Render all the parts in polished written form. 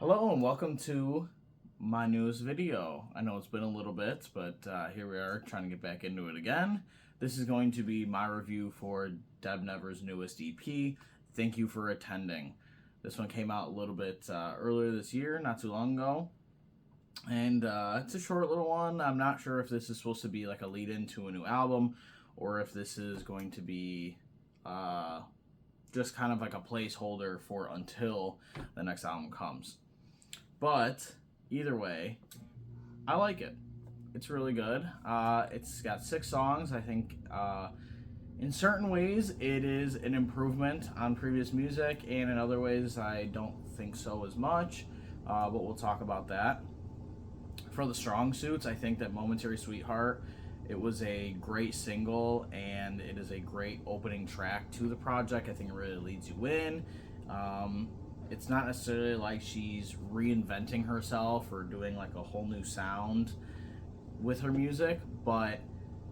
Hello and welcome to my newest video. I know it's been a little bit, but here we are trying to get back into it again. This is going to be my review for Deb Never's newest EP. Thank you for attending. This one came out a little bit earlier this year, not too long ago. And it's a short little one. I'm not sure if this is supposed to be like a lead into a new album or if this is going to be just kind of like a placeholder for until the next album comes. But either way, I like it. It's really good. It's got 6 songs. I think in certain ways it is an improvement on previous music, and in other ways I don't think so as much. But we'll talk about that. For the strong suits, I think that Momentary Sweetheart, it was a great single, and it is a great opening track to the project. I think it really leads you in. It's not necessarily like she's reinventing herself or doing like a whole new sound with her music, but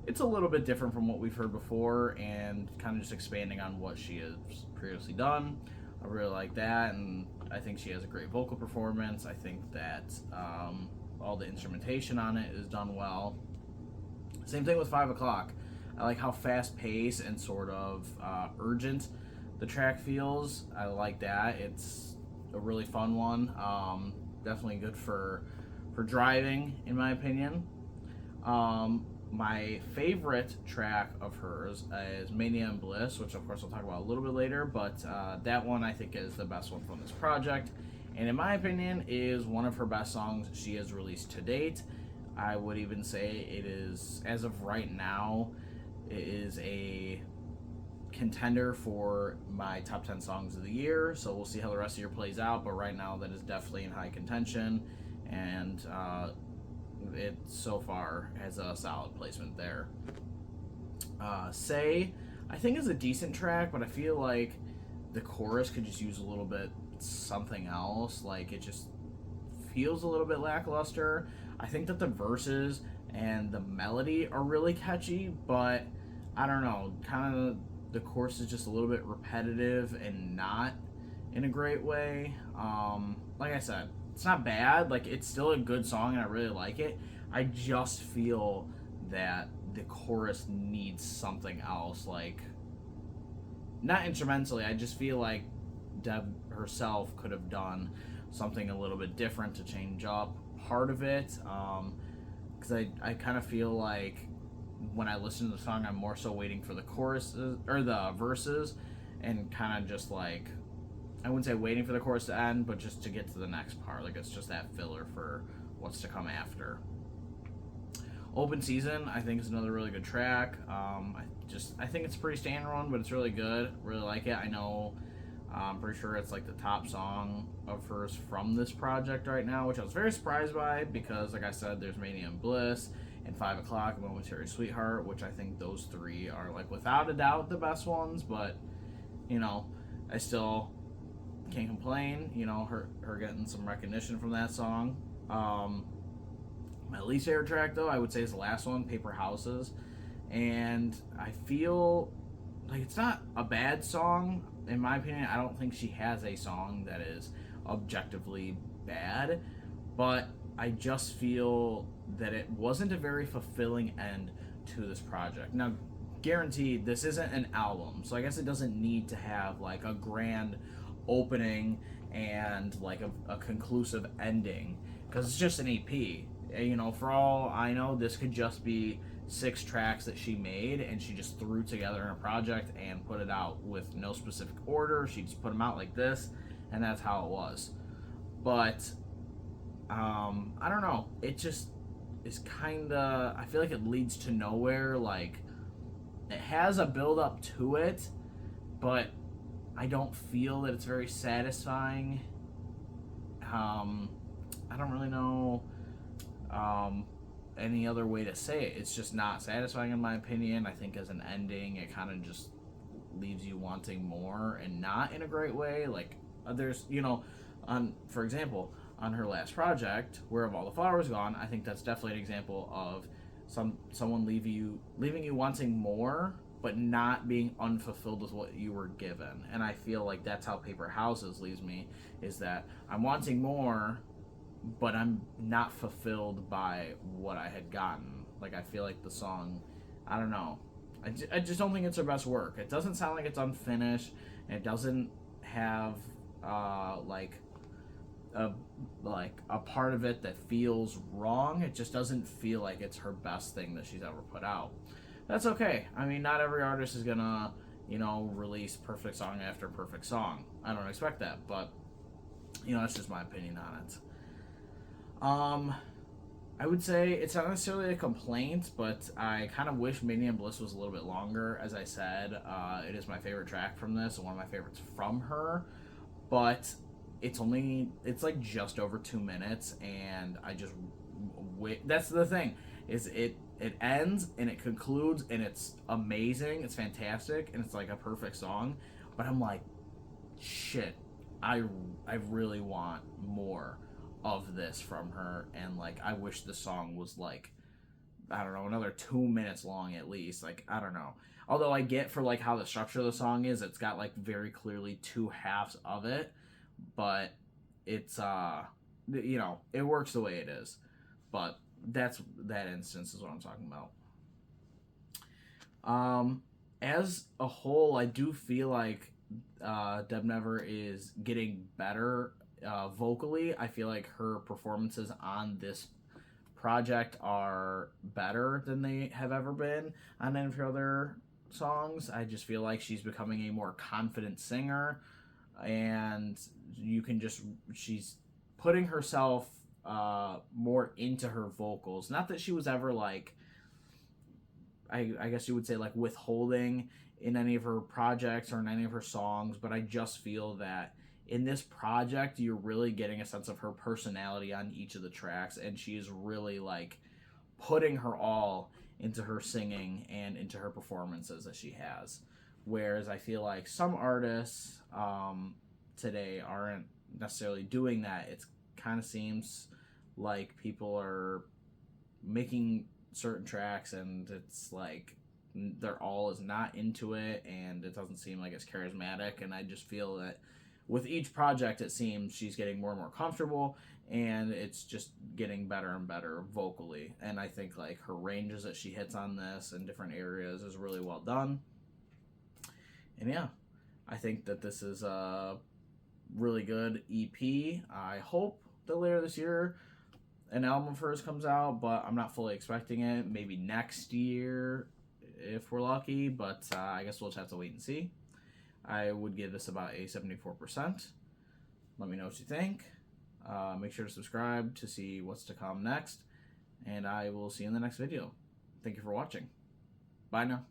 it's a little bit different from what we've heard before and kind of just expanding on what she has previously done. I really like that, and I think she has a great vocal performance. I think that all the instrumentation on it is done well. Same thing with 5 o'clock. I like how fast paced and sort of urgent the track feels. I like that. It's a really fun one. Definitely good for driving, in my opinion. My favorite track of hers is Mania and Bliss, which of course we'll talk about a little bit later, but that one I think is the best one from this project, and in my opinion is one of her best songs she has released to date. I would even say it is, as of right now, it is a contender for my top 10 songs of the year, so we'll see how the rest of the year plays out, but right now that is definitely in high contention, and it so far has a solid placement there. Say, I think is a decent track, but I feel like the chorus could just use a little bit something else. Like, it just feels a little bit lackluster. I think that the verses and the melody are really catchy, but I don't know, kind of the chorus is just a little bit repetitive and not in a great way. Like I said, it's not bad. Like, it's still a good song and I really like it. I just feel that the chorus needs something else. Like, not instrumentally, I just feel like Deb herself could have done something a little bit different to change up part of it. Because I kind of feel like when I listen to the song, I'm more so waiting for the choruses or the verses, and kind of just like, I wouldn't say waiting for the chorus to end, but just to get to the next part. Like, it's just that filler for what's to come after. Open Season, I think, is another really good track. I think it's a pretty standard one, but it's really good. Really like it. I know, I'm pretty sure it's like the top song of hers from this project right now, which I was very surprised by because, like I said, there's Mania and Bliss and 5 o'clock and Momentary Sweetheart, which I think those 3 are, like, without a doubt the best ones, but, you know, I still can't complain. You know, her getting some recognition from that song. My least favorite track, though, I would say is the last one, Paper Houses, and I feel like it's not a bad song. In my opinion, I don't think she has a song that is objectively bad, but I just feel that it wasn't a very fulfilling end to this project. Now, guaranteed, this isn't an album, so I guess it doesn't need to have like a grand opening and like a conclusive ending, because it's just an EP. You know, for all I know, this could just be 6 tracks that she made and she just threw together in a project and put it out with no specific order. She just put them out like this, and that's how it was. But I don't know, it just is kind of, I feel like it leads to nowhere. Like, it has a build up to it, but I don't feel that it's very satisfying. I don't really know any other way to say it. It's just not satisfying in my opinion. I think as an ending, it kind of just leaves you wanting more, and not in a great way. Like, there's, you know, for example, on her last project, Where Have All the Flowers Gone, I think that's definitely an example of someone leaving you wanting more, but not being unfulfilled with what you were given. And I feel like that's how Paper Houses leaves me, is that I'm wanting more, but I'm not fulfilled by what I had gotten. Like, I feel like the song, I don't know. I just don't think it's her best work. It doesn't sound like it's unfinished, and it doesn't have, like, a part of it that feels wrong. It just doesn't feel like it's her best thing that she's ever put out. That's okay. I mean, not every artist is gonna, release perfect song after perfect song. I don't expect that, but that's just my opinion on it. I would say it's not necessarily a complaint, but I kind of wish Mania and Bliss was a little bit longer. As I said, it is my favorite track from this and one of my favorites from her, but it's like just over 2 minutes, and I just that's the thing, is it ends and it concludes and it's amazing, it's fantastic, and it's like a perfect song, but I'm like, shit, I really want more of this from her, and like I wish the song was like, I don't know, another 2 minutes long at least. Like, I don't know. Although I get for like how the structure of the song is, it's got like very clearly two halves of it, but it's it works the way it is. But that instance is what I'm talking about. As a whole, I do feel like Deb Never is getting better vocally. I feel like her performances on this project are better than they have ever been on any of her other songs. I just feel like she's becoming a more confident singer, and she's putting herself more into her vocals. Not that she was ever like, I guess you would say, like, withholding in any of her projects or in any of her songs, but I just feel that in this project you're really getting a sense of her personality on each of the tracks, and she is really like putting her all into her singing and into her performances that she has. Whereas I feel like some artists today aren't necessarily doing that. It kind of seems like people are making certain tracks and it's like their all is not into it, and it doesn't seem like it's charismatic. And I just feel that with each project it seems she's getting more and more comfortable, and it's just getting better and better vocally. And I think like her ranges that she hits on this in different areas is really well done. And yeah, I think that this is a really good EP. I hope that later this year an album of hers comes out, but I'm not fully expecting it. Maybe next year if we're lucky, but I guess we'll just have to wait and see. I would give this about a 74%. Let me know what you think. Make sure to subscribe to see what's to come next, and I will see you in the next video. Thank you for watching. Bye now.